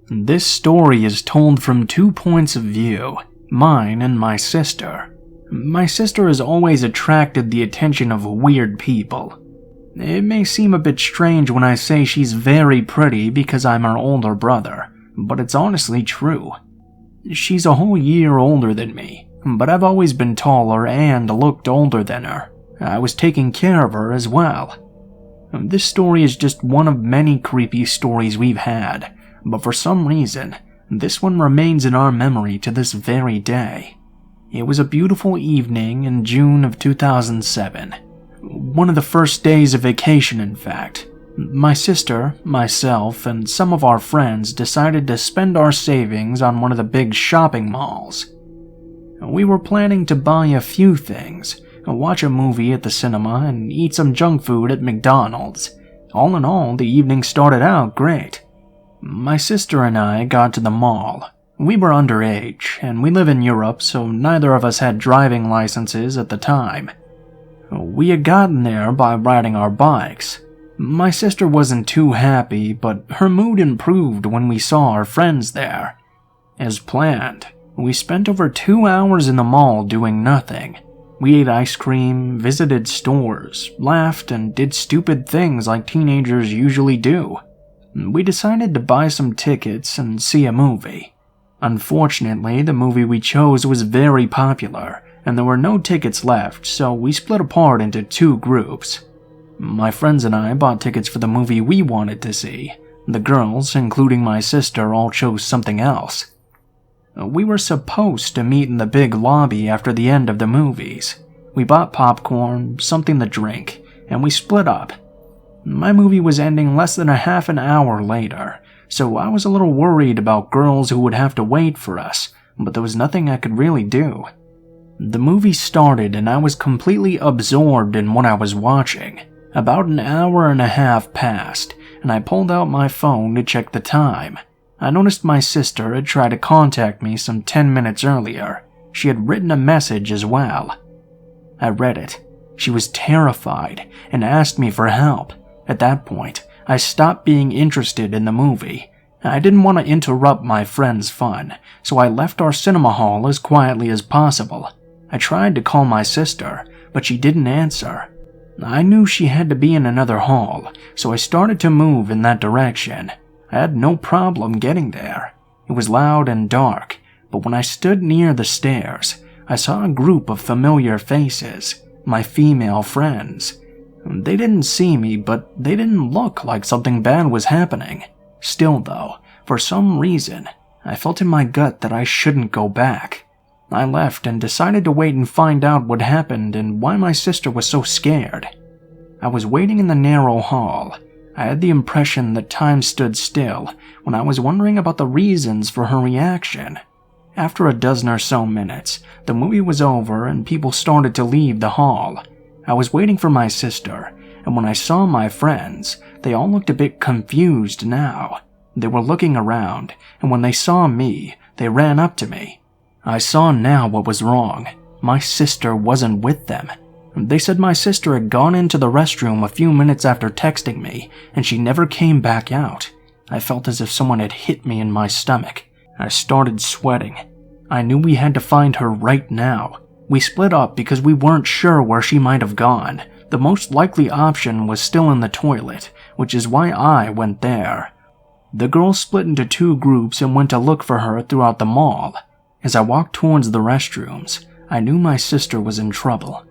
This story is told from 2 points of view, mine and my sister. My sister has always attracted the attention of weird people. It may seem a bit strange when I say she's very pretty because I'm her older brother, but it's honestly true. She's a whole year older than me, but I've always been taller and looked older than her. I was taking care of her as well. This story is just one of many creepy stories we've had, but for some reason, this one remains in our memory to this very day. It was a beautiful evening in June of 2007. One of the first days of vacation, in fact. My sister, myself, and some of our friends decided to spend our savings on one of the big shopping malls. We were planning to buy a few things, watch a movie at the cinema, and eat some junk food at McDonald's. All in all, the evening started out great. My sister and I got to the mall. We were underage, and we live in Europe, so neither of us had driving licenses at the time. We had gotten there by riding our bikes. My sister wasn't too happy, but her mood improved when we saw our friends there. As planned, we spent over 2 hours in the mall doing nothing. We ate ice cream, visited stores, laughed, and did stupid things like teenagers usually do. We decided to buy some tickets and see a movie. Unfortunately, the movie we chose was very popular, and there were no tickets left, so we split apart into 2 groups. My friends and I bought tickets for the movie we wanted to see. The girls, including my sister, all chose something else. We were supposed to meet in the big lobby after the end of the movies. We bought popcorn, something to drink, and we split up. My movie was ending less than a half an hour later, so I was a little worried about girls who would have to wait for us, but there was nothing I could really do. The movie started and I was completely absorbed in what I was watching. About an hour and a half passed, and I pulled out my phone to check the time. I noticed my sister had tried to contact me some 10 minutes earlier. She had written a message as well. I read it. She was terrified and asked me for help. At that point, I stopped being interested in the movie. I didn't want to interrupt my friend's fun, so I left our cinema hall as quietly as possible. I tried to call my sister, but she didn't answer. I knew she had to be in another hall, so I started to move in that direction. I had no problem getting there. It was loud and dark, but when I stood near the stairs, I saw a group of familiar faces, my female friends. They didn't see me, but they didn't look like something bad was happening. Still though, for some reason, I felt in my gut that I shouldn't go back. I left and decided to wait and find out what happened and why my sister was so scared. I was waiting in the narrow hall. I had the impression that time stood still when I was wondering about the reasons for her reaction. After a dozen or so minutes, the movie was over and people started to leave the hall. I was waiting for my sister, and when I saw my friends, they all looked a bit confused now. They were looking around, and when they saw me, they ran up to me. I saw now what was wrong. My sister wasn't with them. They said my sister had gone into the restroom a few minutes after texting me, and she never came back out. I felt as if someone had hit me in my stomach. I started sweating. I knew we had to find her right now. We split up because we weren't sure where she might have gone. The most likely option was still in the toilet, which is why I went there. The girls split into 2 groups and went to look for her throughout the mall. As I walked towards the restrooms, I knew my sister was in trouble.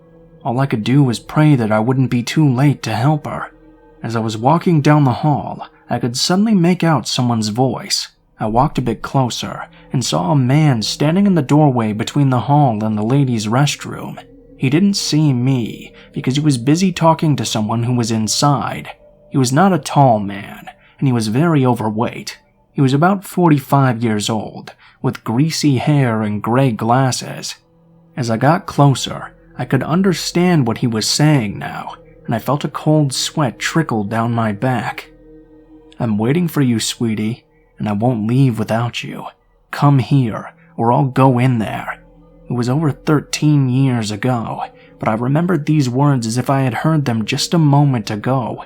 All I could do was pray that I wouldn't be too late to help her. As I was walking down the hall, I could suddenly make out someone's voice. I walked a bit closer and saw a man standing in the doorway between the hall and the ladies' restroom. He didn't see me because he was busy talking to someone who was inside. He was not a tall man, and he was very overweight. He was about 45 years old, with greasy hair and gray glasses. As I got closer, I could understand what he was saying now, and I felt a cold sweat trickle down my back. "I'm waiting for you, sweetie, and I won't leave without you. Come here, or I'll go in there." It was over 13 years ago, but I remembered these words as if I had heard them just a moment ago.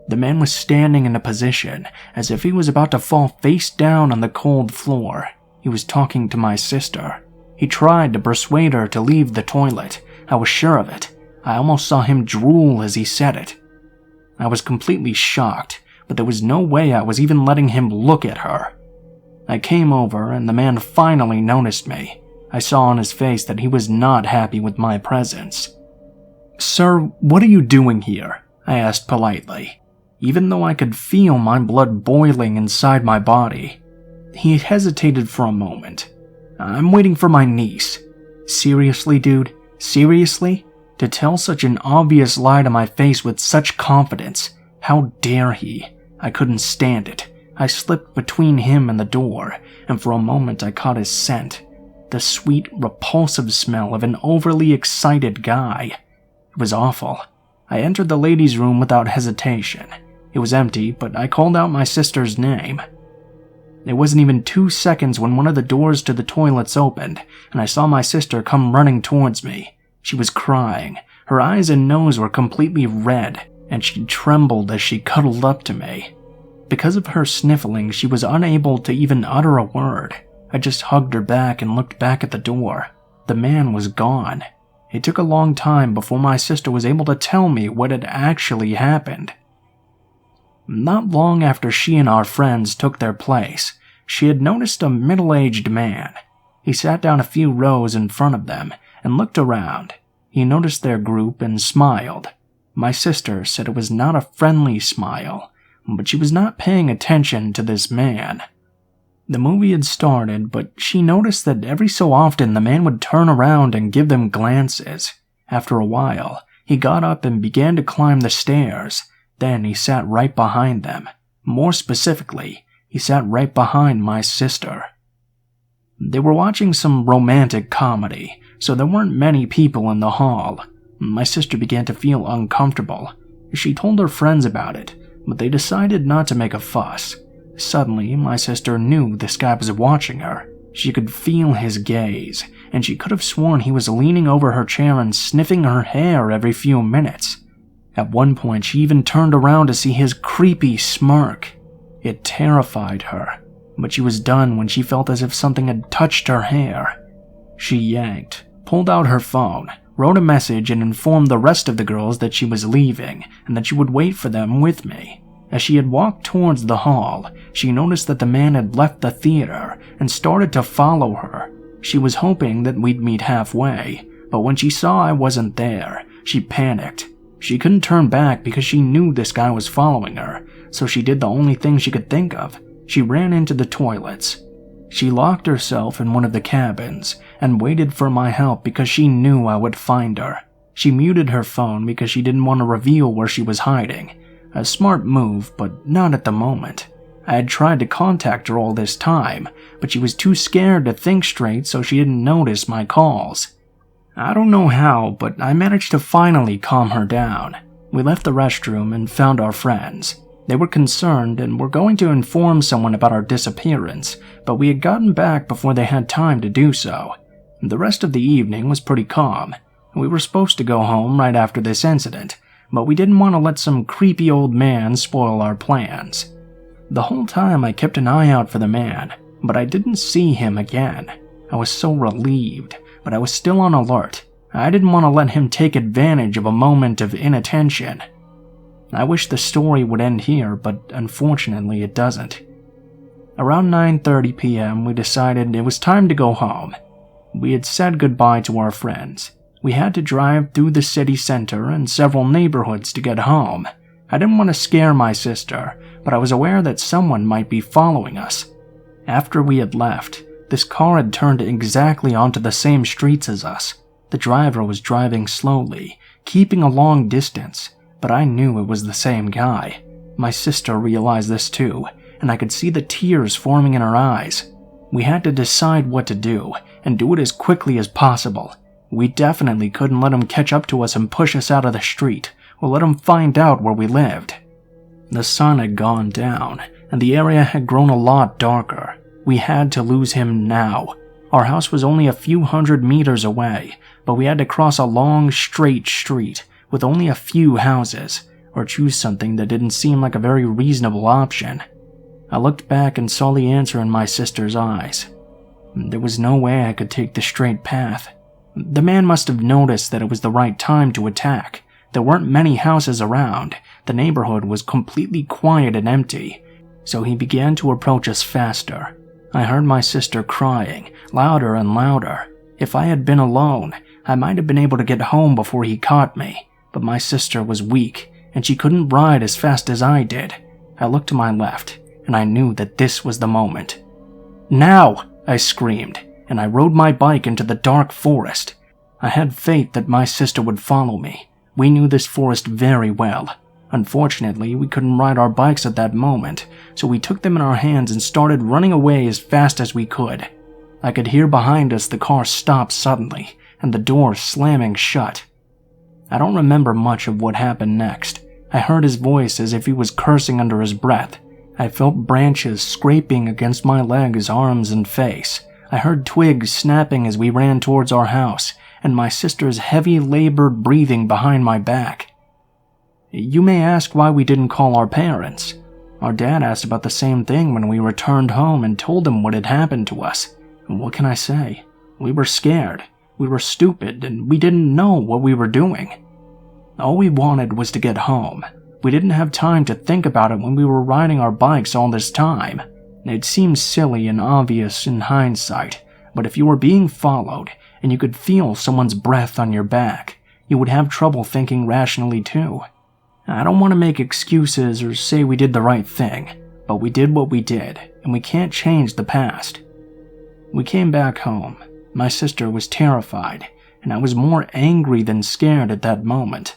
The man was standing in a position as if he was about to fall face down on the cold floor. He was talking to my sister. He tried to persuade her to leave the toilet. I was sure of it. I almost saw him drool as he said it. I was completely shocked, but there was no way I was even letting him look at her. I came over and the man finally noticed me. I saw on his face that he was not happy with my presence. "Sir, what are you doing here?" I asked politely, even though I could feel my blood boiling inside my body. He hesitated for a moment. "I'm waiting for my niece." "Seriously, dude? Seriously? To tell such an obvious lie to my face with such confidence? How dare he?" I couldn't stand it. I slipped between him and the door, and for a moment I caught his scent. The sweet, repulsive smell of an overly excited guy. It was awful. I entered the ladies' room without hesitation. It was empty, but I called out my sister's name. It wasn't even 2 seconds when one of the doors to the toilets opened, and I saw my sister come running towards me. She was crying. Her eyes and nose were completely red, and she trembled as she cuddled up to me. Because of her sniffling, she was unable to even utter a word. I just hugged her back and looked back at the door. The man was gone. It took a long time before my sister was able to tell me what had actually happened. Not long after she and our friends took their place, she had noticed a middle-aged man. He sat down a few rows in front of them and looked around. He noticed their group and smiled. My sister said it was not a friendly smile, but she was not paying attention to this man. The movie had started, but she noticed that every so often the man would turn around and give them glances. After a while, he got up and began to climb the stairs. Then he sat right behind them. More specifically, he sat right behind my sister. They were watching some romantic comedy, so there weren't many people in the hall. My sister began to feel uncomfortable. She told her friends about it, but they decided not to make a fuss. Suddenly, my sister knew this guy was watching her. She could feel his gaze, and she could have sworn he was leaning over her chair and sniffing her hair every few minutes. At one point, she even turned around to see his creepy smirk. It terrified her, but she was done when she felt as if something had touched her hair. She yanked, pulled out her phone, wrote a message and informed the rest of the girls that she was leaving and that she would wait for them with me. As she had walked towards the hall, she noticed that the man had left the theater and started to follow her. She was hoping that we'd meet halfway, but when she saw I wasn't there, she panicked. She couldn't turn back because she knew this guy was following her, so she did the only thing she could think of. She ran into the toilets. She locked herself in one of the cabins and waited for my help because she knew I would find her. She muted her phone because she didn't want to reveal where she was hiding. A smart move, but not at the moment. I had tried to contact her all this time, but she was too scared to think straight, so she didn't notice my calls. I don't know how, but I managed to finally calm her down. We left the restroom and found our friends. They were concerned and were going to inform someone about our disappearance, but we had gotten back before they had time to do so. The rest of the evening was pretty calm. We were supposed to go home right after this incident, but we didn't want to let some creepy old man spoil our plans. The whole time I kept an eye out for the man, but I didn't see him again. I was so relieved, but I was still on alert. I didn't want to let him take advantage of a moment of inattention. I wish the story would end here, but unfortunately it doesn't. Around 9:30 p.m. we decided it was time to go home. We had said goodbye to our friends. We had to drive through the city center and several neighborhoods to get home. I didn't want to scare my sister, but I was aware that someone might be following us. After we had left, this car had turned exactly onto the same streets as us. The driver was driving slowly, keeping a long distance, but I knew it was the same guy. My sister realized this too, and I could see the tears forming in her eyes. We had to decide what to do, and do it as quickly as possible. We definitely couldn't let him catch up to us and push us out of the street, or let him find out where we lived. The sun had gone down, and the area had grown a lot darker. We had to lose him now. Our house was only a few hundred meters away, but we had to cross a long, straight street with only a few houses, or choose something that didn't seem like a very reasonable option. I looked back and saw the answer in my sister's eyes. There was no way I could take the straight path. The man must have noticed that it was the right time to attack. There weren't many houses around. The neighborhood was completely quiet and empty, so he began to approach us faster. I heard my sister crying, louder and louder. If I had been alone, I might have been able to get home before he caught me, but my sister was weak, and she couldn't ride as fast as I did. I looked to my left, and I knew that this was the moment. "Now!" I screamed, and I rode my bike into the dark forest. I had faith that my sister would follow me. We knew this forest very well. Unfortunately, we couldn't ride our bikes at that moment, so we took them in our hands and started running away as fast as we could. I could hear behind us the car stop suddenly, and the door slamming shut. I don't remember much of what happened next. I heard his voice as if he was cursing under his breath. I felt branches scraping against my legs, arms, and face. I heard twigs snapping as we ran towards our house, and my sister's heavy, labored breathing behind my back. You may ask why we didn't call our parents. Our dad asked about the same thing when we returned home and told him what had happened to us. What can I say? We were scared. We were stupid, and we didn't know what we were doing. All we wanted was to get home. We didn't have time to think about it when we were riding our bikes all this time. It seems silly and obvious in hindsight, but if you were being followed and you could feel someone's breath on your back, you would have trouble thinking rationally too. I don't want to make excuses or say we did the right thing, but we did what we did, and we can't change the past. We came back home. My sister was terrified, and I was more angry than scared at that moment.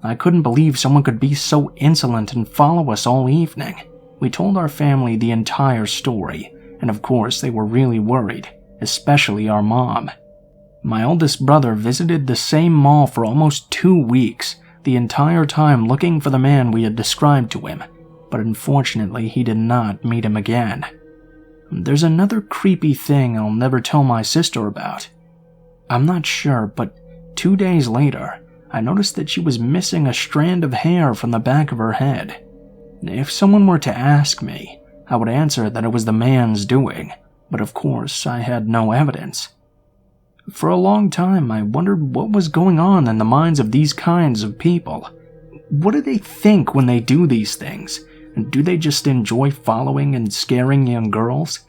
I couldn't believe someone could be so insolent and follow us all evening. We told our family the entire story, and of course they were really worried, especially our mom. My oldest brother visited the same mall for almost 2 weeks, the entire time looking for the man we had described to him, but unfortunately he did not meet him again. There's another creepy thing I'll never tell my sister about. I'm not sure, but 2 days later, I noticed that she was missing a strand of hair from the back of her head. If someone were to ask me, I would answer that it was the man's doing, but of course I had no evidence. For a long time, I wondered what was going on in the minds of these kinds of people. What do they think when they do these things? Do they just enjoy following and scaring young girls?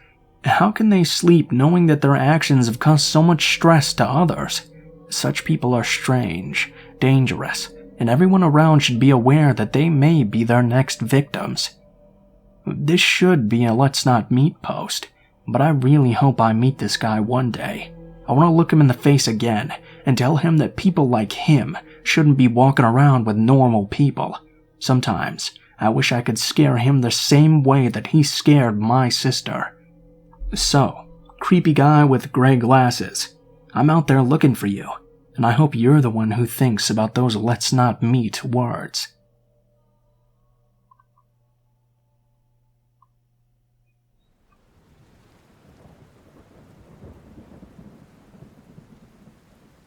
How can they sleep knowing that their actions have caused so much stress to others? Such people are strange, dangerous, and everyone around should be aware that they may be their next victims. This should be a let's not meet post, but I really hope I meet this guy one day. I want to look him in the face again and tell him that people like him shouldn't be walking around with normal people. Sometimes, I wish I could scare him the same way that he scared my sister. So, creepy guy with gray glasses, I'm out there looking for you, and I hope you're the one who thinks about those let's not meet words.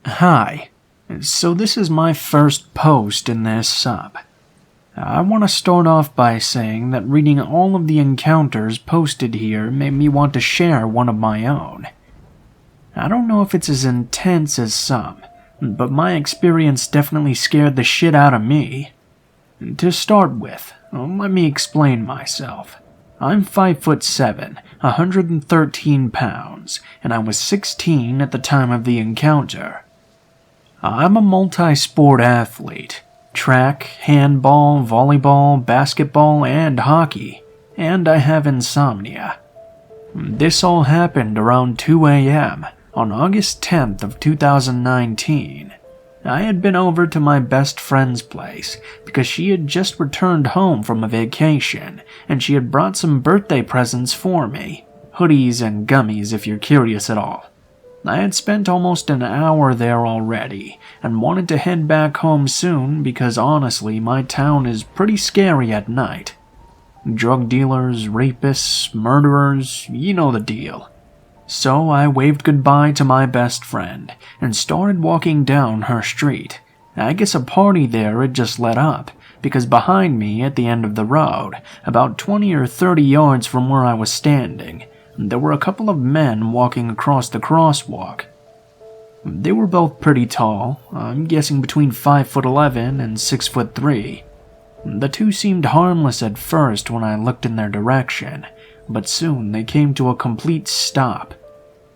Hi, so this is my first post in this sub. I want to start off by saying that reading all of the encounters posted here made me want to share one of my own. I don't know if it's as intense as some, but my experience definitely scared the shit out of me. To start with, let me explain myself. I'm 5'7", 113 pounds, and I was 16 at the time of the encounter. I'm a multi-sport athlete. Track, handball, volleyball, basketball, and hockey, and I have insomnia. This all happened around 2 a.m. on August 10th of 2019. I had been over to my best friend's place because she had just returned home from a vacation, and she had brought some birthday presents for me, hoodies and gummies if you're curious at all. I had spent almost an hour there already, and wanted to head back home soon because honestly my town is pretty scary at night. Drug dealers, rapists, murderers, you know the deal. So I waved goodbye to my best friend, and started walking down her street. I guess a party there had just let up, because behind me at the end of the road, about 20 or 30 yards from where I was standing, there were a couple of men walking across the crosswalk. They were both pretty tall, I'm guessing between 5'11" and 6'3". The two seemed harmless at first when I looked in their direction, but soon they came to a complete stop.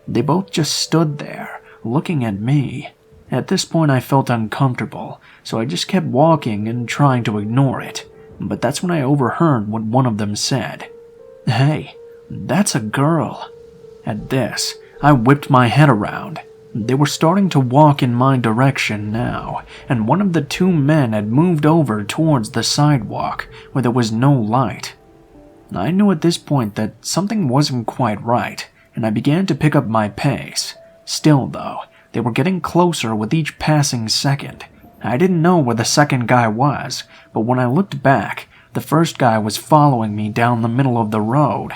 They both just stood there, looking at me. At this point I felt uncomfortable, so I just kept walking and trying to ignore it, but that's when I overheard what one of them said. "Hey, that's a girl." At this, I whipped my head around. They were starting to walk in my direction now, and one of the two men had moved over towards the sidewalk where there was no light. I knew at this point that something wasn't quite right, and I began to pick up my pace. Still though, they were getting closer with each passing second. I didn't know where the second guy was, but when I looked back, the first guy was following me down the middle of the road.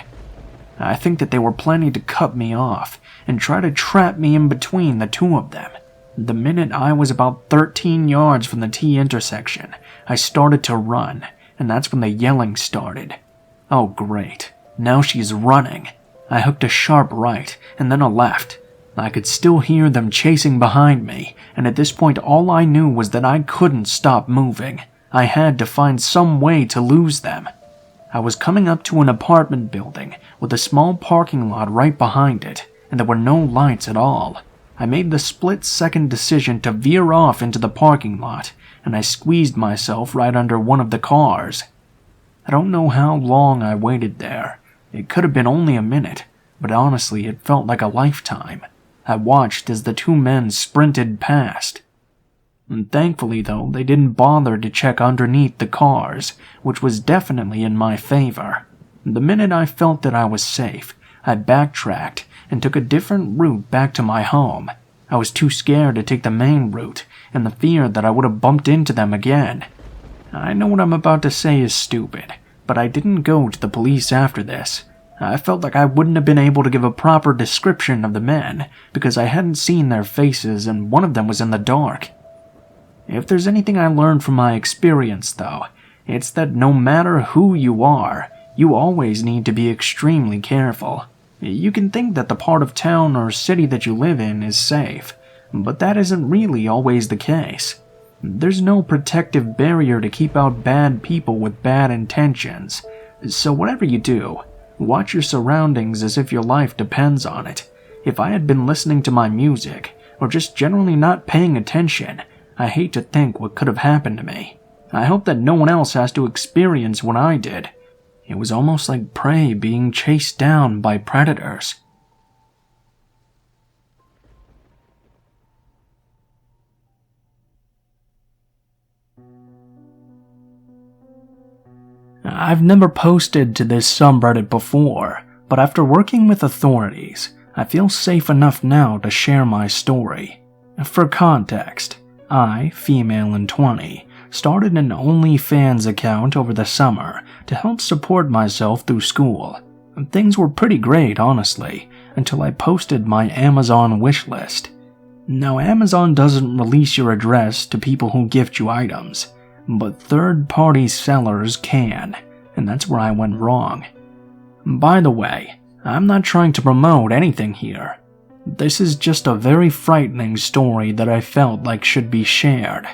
I think that they were planning to cut me off and try to trap me in between the two of them. The minute I was about 13 yards from the T intersection, I started to run, and that's when the yelling started. Oh great, now she's running. I hooked a sharp right, and then a left. I could still hear them chasing behind me, and at this point all I knew was that I couldn't stop moving. I had to find some way to lose them. I was coming up to an apartment building with a small parking lot right behind it, and there were no lights at all. I made the split-second decision to veer off into the parking lot, and I squeezed myself right under one of the cars. I don't know how long I waited there. It could have been only a minute, but honestly it felt like a lifetime. I watched as the two men sprinted past. And thankfully though, they didn't bother to check underneath the cars, which was definitely in my favor. The minute I felt that I was safe, I backtracked and took a different route back to my home. I was too scared to take the main route, and the fear that I would have bumped into them again. I know what I'm about to say is stupid, but I didn't go to the police after this. I felt like I wouldn't have been able to give a proper description of the men, because I hadn't seen their faces and one of them was in the dark. If there's anything I learned from my experience, though, it's that no matter who you are, you always need to be extremely careful. You can think that the part of town or city that you live in is safe, but that isn't really always the case. There's no protective barrier to keep out bad people with bad intentions, so whatever you do, watch your surroundings as if your life depends on it. If I had been listening to my music, or just generally not paying attention, I hate to think what could have happened to me. I hope that no one else has to experience what I did. It was almost like prey being chased down by predators. I've never posted to this subreddit before, but after working with authorities, I feel safe enough now to share my story. For context, I, female and 20, started an OnlyFans account over the summer to help support myself through school. Things were pretty great, honestly, until I posted my Amazon wishlist. Now, Amazon doesn't release your address to people who gift you items, but third-party sellers can, and that's where I went wrong. By the way, I'm not trying to promote anything here. This is just a very frightening story that I felt like should be shared.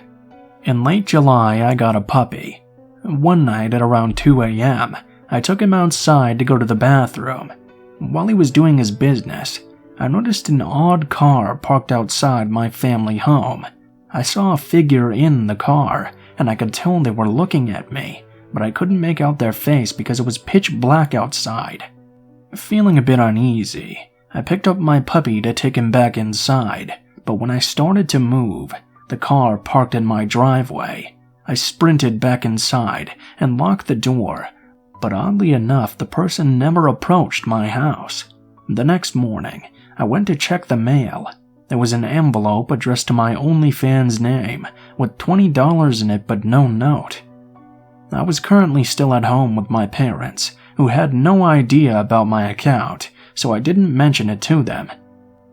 In late July, I got a puppy. One night at around 2 a.m., I took him outside to go to the bathroom. While he was doing his business, I noticed an odd car parked outside my family home. I saw a figure in the car, and I could tell they were looking at me, but I couldn't make out their face because it was pitch black outside. Feeling a bit uneasy, I picked up my puppy to take him back inside, but when I started to move, the car parked in my driveway. I sprinted back inside and locked the door, but oddly enough, the person never approached my house. The next morning, I went to check the mail. There was an envelope addressed to my OnlyFans name, with $20 in it but no note. I was currently still at home with my parents, who had no idea about my account, so I didn't mention it to them.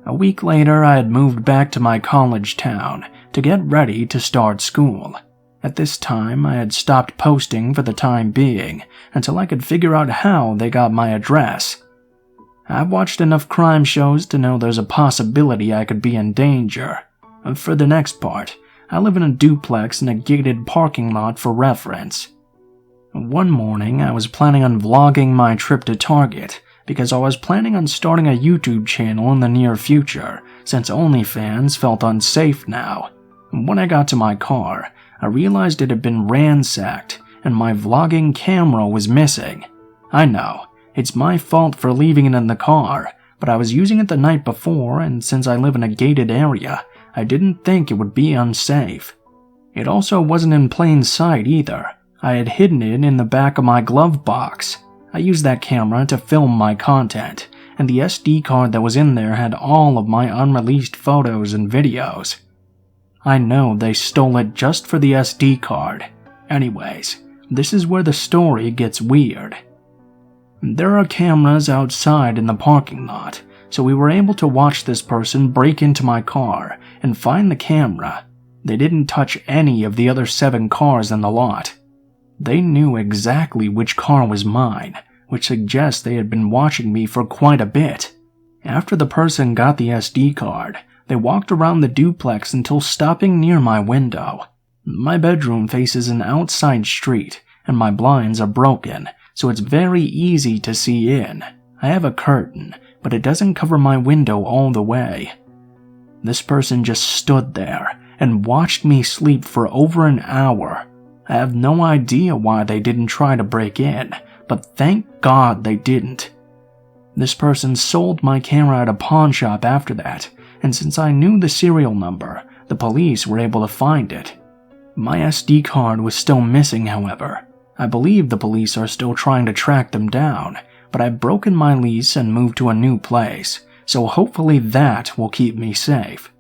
A week later, I had moved back to my college town to get ready to start school. At this time, I had stopped posting for the time being until I could figure out how they got my address. I've watched enough crime shows to know there's a possibility I could be in danger. For the next part, I live in a duplex in a gated parking lot for reference. One morning, I was planning on vlogging my trip to Target because I was planning on starting a YouTube channel in the near future since OnlyFans felt unsafe now. When I got to my car, I realized it had been ransacked and my vlogging camera was missing. I know, it's my fault for leaving it in the car, but I was using it the night before and since I live in a gated area, I didn't think it would be unsafe. It also wasn't in plain sight either. I had hidden it in the back of my glove box. I used that camera to film my content, and the SD card that was in there had all of my unreleased photos and videos. I know they stole it just for the SD card. Anyways, this is where the story gets weird. There are cameras outside in the parking lot, so we were able to watch this person break into my car and find the camera. They didn't touch any of the other 7 cars in the lot. They knew exactly which car was mine, which suggests they had been watching me for quite a bit. After the person got the SD card, they walked around the duplex until stopping near my window. My bedroom faces an outside street, and my blinds are broken, so it's very easy to see in. I have a curtain, but it doesn't cover my window all the way. This person just stood there and watched me sleep for over an hour. I have no idea why they didn't try to break in, but thank God they didn't. This person sold my camera at a pawn shop after that, and since I knew the serial number, the police were able to find it. My SD card was still missing, however. I believe the police are still trying to track them down, but I've broken my lease and moved to a new place, so hopefully that will keep me safe.